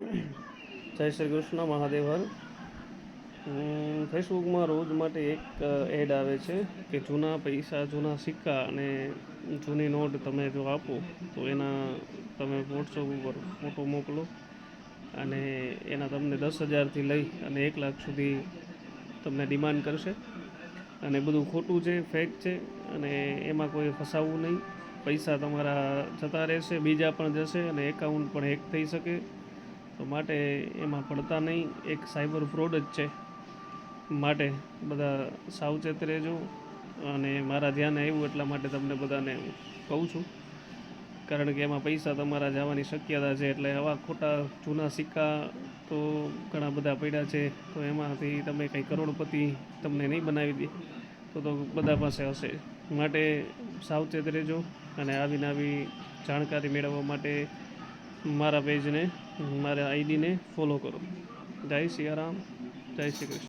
જય શ્રી કૃષ્ણ મહાદેવ હર. ફેસબુકમાં રોજ માટે એક એડ આવે છે કે જૂના પૈસા, જૂના સિક્કા અને જૂની નોટ તમે જો આપો તો એના તમે વોટ્સઅપ ઉપર ફોટો મોકલો અને એના તમને 10,000થી લઈ અને 1 લાખ સુધી તમને ડિમાન્ડ કરશે. અને બધું ખોટું છે, ફેક છે અને એમાં કોઈ ફસાવવું નહીં. પૈસા તમારા જતા રહેશે, બીજા પણ જશે અને એકાઉન્ટ પણ હેક થઈ શકે. તો માટે એમાં પડતા નહીં. એક સાયબર ફ્રોડ જ છે. માટે બધા સાવચેત રહેજો. અને મારા ધ્યાને આવ્યું એટલા માટે તમને બધાને કહું છું. કારણ કે એમાં પૈસા તમારા જવાની શક્યતા છે. એટલે આવા ખોટા જૂના સિક્કા તો ઘણા બધા પડ્યા છે. તો એમાંથી તમે કંઈ કરોડપતિ તમને નહીં બનાવી દે તો બધા પાસે હશે. માટે સાવચેત રહેજો અને આવીને આવી જાણકારી મેળવવા માટે મારા પેજને, મારા આઈડીને ફોલો કરો. જય સિયારામ, જય શ્રી કૃષ્ણ.